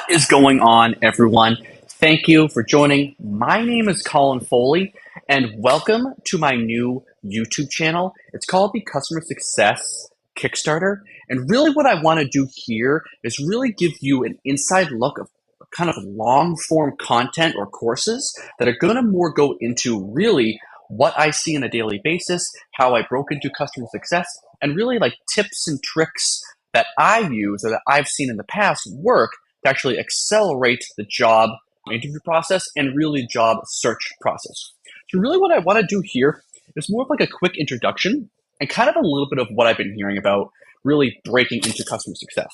What is going on, everyone? Thank you for joining. My name is Colin Foley, and welcome to my new YouTube channel. It's called the Customer Success Kickstarter. And really, what I want to do here is really give you an inside look of kind of long form content or courses that are going to more go into really what I see on a daily basis, how I broke into customer success, and really like tips and tricks that I use or that I've seen in the past work to actually accelerate the job interview process and really job search process. So really what I want to do here is more of like a quick introduction and kind of a little bit of what I've been hearing about really breaking into customer success.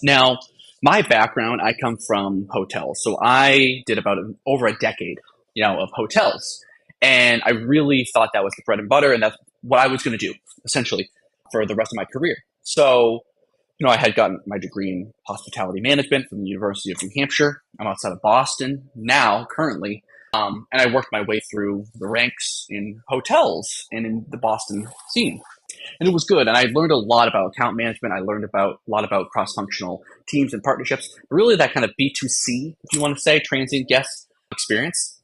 Now, my background, I come from hotels. So I did about over a decade, of hotels. And I really thought that was the bread and butter and that's what I was going to do essentially for the rest of my career. So I had gotten my degree in hospitality management from the University of New Hampshire. I'm outside of Boston now, currently. And I worked my way through the ranks in hotels and in the Boston scene. And it was good. And I learned a lot about account management. I learned a lot about cross-functional teams and partnerships. Really that kind of B2C, if you want to say, transient guest experience.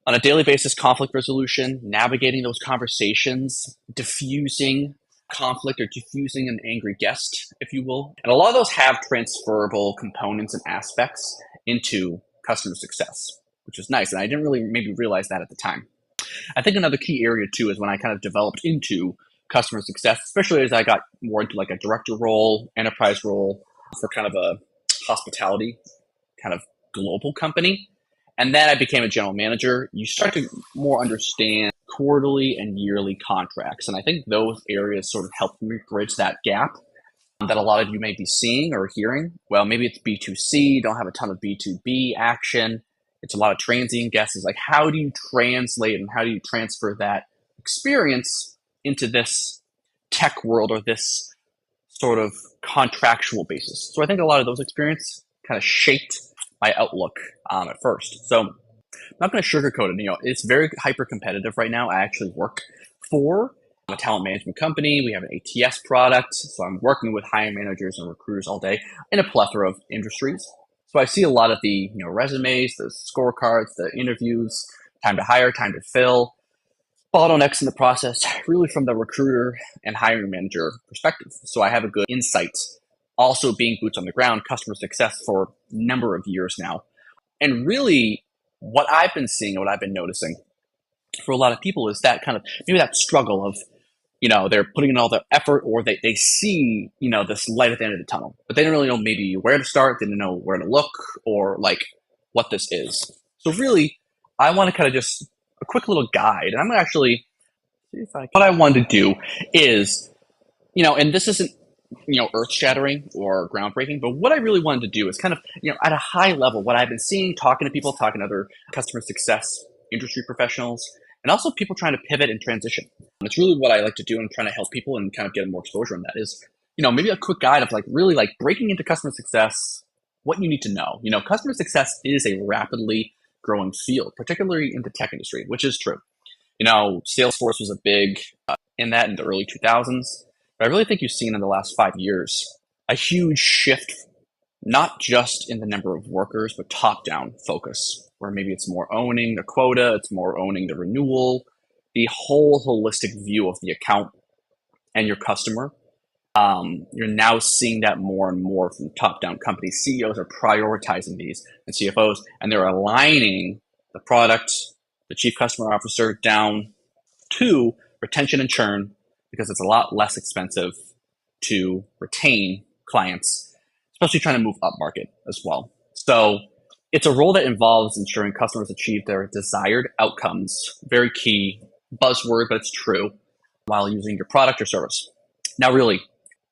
On a daily basis, conflict resolution, navigating those conversations, diffusing conflict or diffusing an angry guest, if you will. And a lot of those have transferable components and aspects into customer success, which is nice. And I didn't really maybe realize that at the time. I think another key area too is when I kind of developed into customer success, especially as I got more into like a director role, enterprise role for kind of a hospitality kind of global company. And then I became a general manager. You start to more understand quarterly and yearly contracts. And I think those areas sort of helped me bridge that gap that a lot of you may be seeing or hearing. Well, maybe it's B2C, don't have a ton of B2B action. It's a lot of transient guests. Like, how do you translate and how do you transfer that experience into this tech world or this sort of contractual basis? So I think a lot of those experiences kind of shaped my outlook at first. So I'm not going to sugarcoat it. It's very hyper competitive right now. I actually work for a talent management company. We have an ATS product. So I'm working with hiring managers and recruiters all day in a plethora of industries. So I see a lot of the resumes, the scorecards, the interviews, time to hire, time to fill, bottlenecks in the process, really from the recruiter and hiring manager perspective. So I have a good insight. Also being boots on the ground, customer success for a number of years now. And really what I've been seeing and what I've been noticing for a lot of people is that kind of maybe that struggle of, they're putting in all the effort or they see, this light at the end of the tunnel, but they don't really know maybe where to start. They don't know where to look or like what this is. So really, I want to kind of just a quick little guide. And I'm going to actually see if what I wanted to do is, and this isn't, earth shattering or groundbreaking, but what I really wanted to do is kind of, at a high level, what I've been seeing, talking to people, talking to other customer success industry professionals, and also people trying to pivot and transition. It's really what I like to do and trying to help people and kind of get more exposure on that is, maybe a quick guide of like really like breaking into customer success, what you need to know. Customer success is a rapidly growing field, particularly in the tech industry, which is true. Salesforce was a big in that in the early 2000s. But I really think you've seen in the last 5 years a huge shift, not just in the number of workers, but top-down focus, where maybe it's more owning the quota, it's more owning the renewal, the whole holistic view of the account and your customer. You're now seeing that more and more from top-down companies. CEOs are prioritizing these and CFOs, and they're aligning the product, the chief customer officer down to retention and churn, because it's a lot less expensive to retain clients, especially trying to move up market as well. So it's a role that involves ensuring customers achieve their desired outcomes. Very key buzzword, but it's true, while using your product or service. Now, really,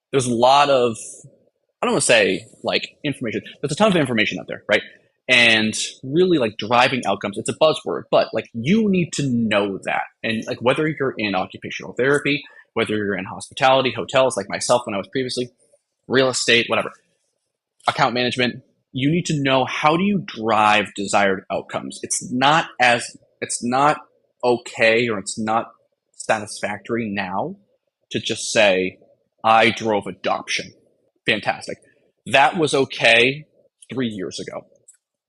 there's a lot of, I don't want to say like information, there's a ton of information out there, right? And really like driving outcomes, it's a buzzword, but like you need to know that. And like whether you're in occupational therapy, whether you're in hospitality, hotels like myself when I was previously, real estate, whatever, account management, you need to know how do you drive desired outcomes. It's not okay or it's not satisfactory now to just say, I drove adoption. Fantastic. That was okay 3 years ago.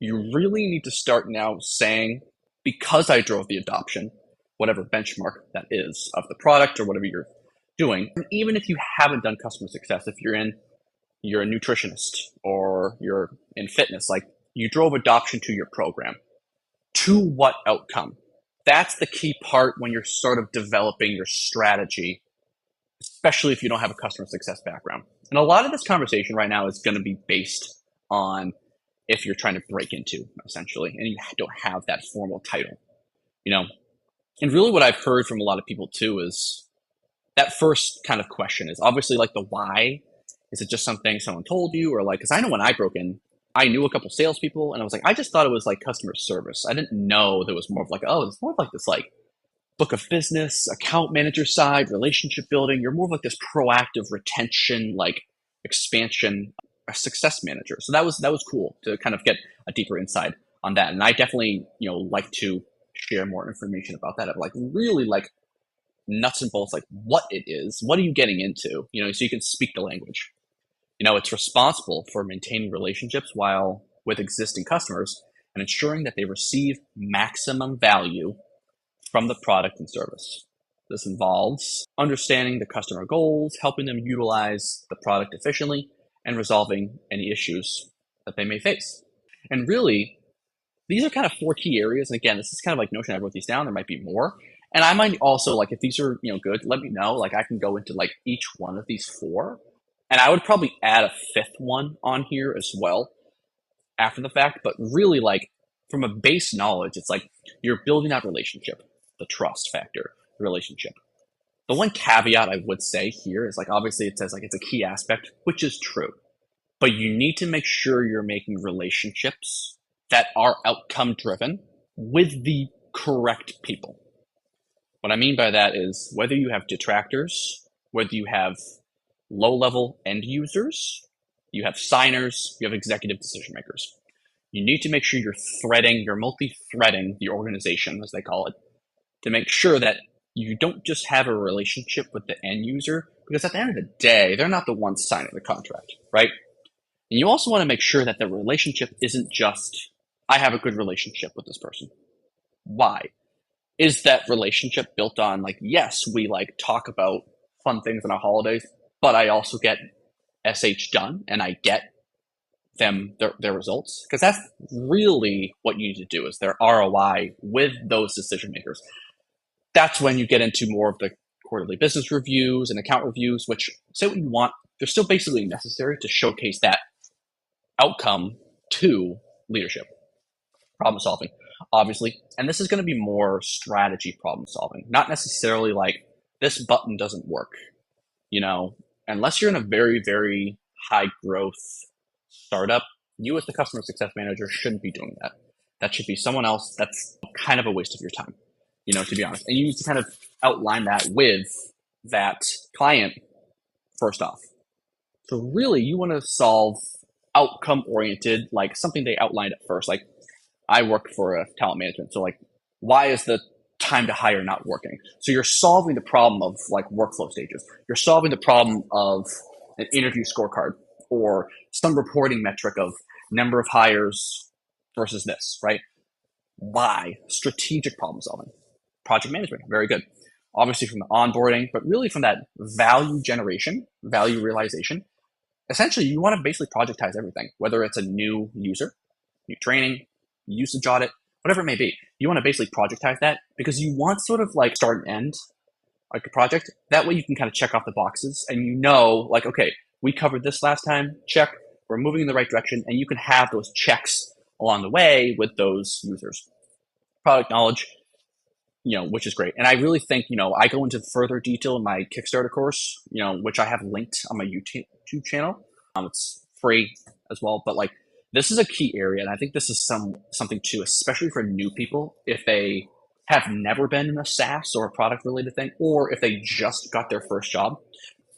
You really need to start now saying, because I drove the adoption, whatever benchmark that is of the product or whatever you're doing, and even if you haven't done customer success, if you're a nutritionist or you're in fitness, like you drove adoption to your program. To what outcome? That's the key part when you're sort of developing your strategy, especially if you don't have a customer success background. And a lot of this conversation right now is going to be based on if you're trying to break into, essentially, and you don't have that formal title, you know. And really what I've heard from a lot of people too is that first kind of question is obviously like the why. Is it just something someone told you? Or like, because I know when I broke in, I knew a couple salespeople and I was like, I just thought it was like customer service. I didn't know there was more of like, oh, it's more of like this like book of business, account manager side, relationship building. You're more of like this proactive retention, like expansion, a success manager. So that was cool to kind of get a deeper insight on that. And I definitely, like to share more information about that of like really like nuts and bolts, like what it is, what are you getting into, so you can speak the language. It's responsible for maintaining relationships while with existing customers and ensuring that they receive maximum value from the product and service. This involves understanding the customer goals, helping them utilize the product efficiently, and resolving any issues that they may face. And really, these are kind of 4 key areas. And again, this is kind of like Notion. I wrote these down. There might be more. And I might also, like, if these are, good, let me know. Like, I can go into like each one of these 4. And I would probably add a 5th one on here as well after the fact. But really, like, from a base knowledge, it's like you're building that relationship, the trust factor, the relationship. The one caveat I would say here is like, obviously it says like it's a key aspect, which is true. But you need to make sure you're making relationships that are outcome driven with the correct people. What I mean by that is whether you have detractors, whether you have low level end users, you have signers, you have executive decision makers. You need to make sure you're multi-threading the organization, as they call it, to make sure that you don't just have a relationship with the end user, because at the end of the day, they're not the ones signing the contract, right? And you also want to make sure that the relationship isn't just, I have a good relationship with this person. Why? Is that relationship built on like, yes, we like talk about fun things on our holidays, but I also get SH done and I get them their results? Because that's really what you need to do is their ROI with those decision makers. That's when you get into more of the quarterly business reviews and account reviews, which say what you want, they're still basically necessary to showcase that outcome to leadership. Problem solving, obviously. And this is going to be more strategy problem solving, not necessarily like this button doesn't work, unless you're in a very, very high growth startup, you as the customer success manager shouldn't be doing that. That should be someone else. That's kind of a waste of your time, to be honest. And you need to kind of outline that with that client first off. So really you want to solve outcome oriented, like something they outlined at first. Like I work for a talent management. So like, why is the time to hire not working? So you're solving the problem of like workflow stages. You're solving the problem of an interview scorecard or some reporting metric of number of hires versus this, right? Why? Strategic problem solving. Project management, very good. Obviously from the onboarding, but really from that value generation, value realization. Essentially, you want to basically projectize everything, whether it's a new user, new training, usage audit, whatever it may be. You want to basically projectize that because you want sort of like start and end like a project. That way you can kind of check off the boxes and like, okay, we covered this last time, check, we're moving in the right direction, and you can have those checks along the way with those users. Product knowledge, which is great. And I really think, I go into further detail in my Kickstarter course, which I have linked on my YouTube channel. It's free as well, but like this is a key area. And I think this is something too, especially for new people, if they have never been in a SaaS or a product related thing, or if they just got their first job,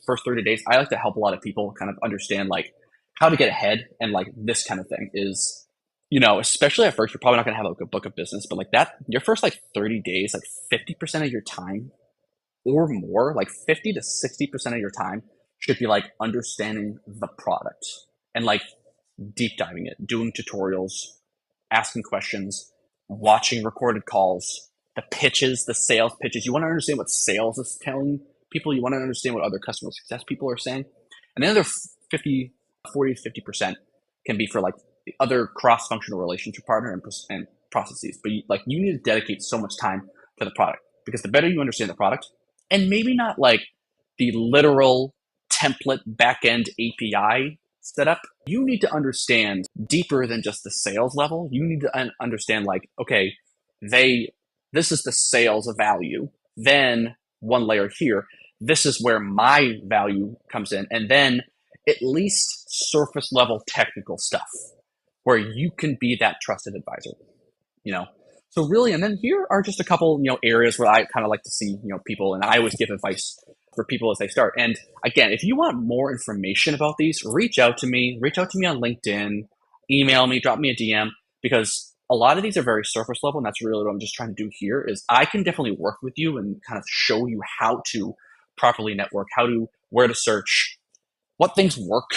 first 30 days, I like to help a lot of people kind of understand like how to get ahead. And like this kind of thing is, especially at first, you're probably not going to have like a book of business, but like that, your first like 30 days, like 50% of your time or more, like 50 to 60% of your time should be like understanding the product and like deep diving it, doing tutorials, asking questions, watching recorded calls, the pitches, the sales pitches. You want to understand what sales is telling people. You want to understand what other customer success people are saying. And the other 50, 40 to 50% can be for like the other cross-functional relationship partner and processes. But you need to dedicate so much time to the product, because the better you understand the product, and maybe not like the literal template backend API setup, you need to understand deeper than just the sales level. You need to understand like, okay, this is the sales value. Then one layer here, this is where my value comes in. And then at least surface level technical stuff where you can be that trusted advisor, you know? So really, and then here are just a couple, areas where I kind of like to see, people, and I always give advice for people as they start. And again, if you want more information about these, reach out to me on LinkedIn, email me, drop me a DM, because a lot of these are very surface level. And that's really what I'm just trying to do here is I can definitely work with you and kind of show you how to properly network, where to search, what things work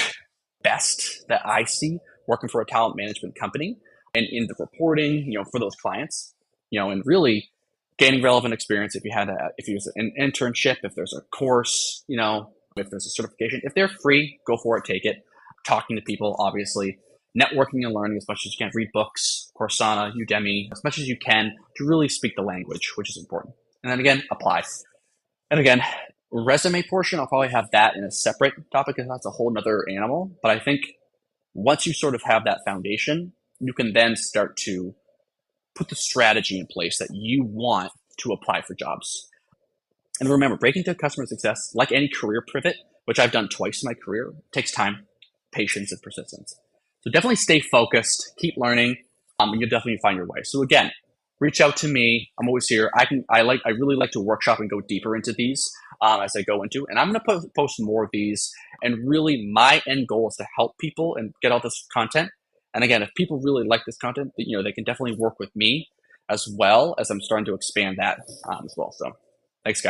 best that I see working for a talent management company and in the reporting, for those clients, and really gaining relevant experience. If you use an internship, if there's a course, if there's a certification, if they're free, go for it, take it. Talking to people, obviously, networking and learning as much as you can. Read books, Coursera, Udemy, as much as you can to really speak the language, which is important. And then again, apply. And again, resume portion, I'll probably have that in a separate topic because that's a whole nother animal. But I think once you sort of have that foundation, you can then start to put the strategy in place that you want to apply for jobs. And remember, breaking to customer success, like any career pivot, which I've done twice in my career, takes time, patience, and persistence. So definitely stay focused, keep learning, and you'll definitely find your way. So again, reach out to me. I'm always here. I really like to workshop and go deeper into these as I go into, and I'm going to post more of these. And really, my end goal is to help people and get all this content. And again, if people really like this content, they can definitely work with me as well as I'm starting to expand that as well. So thanks, guys.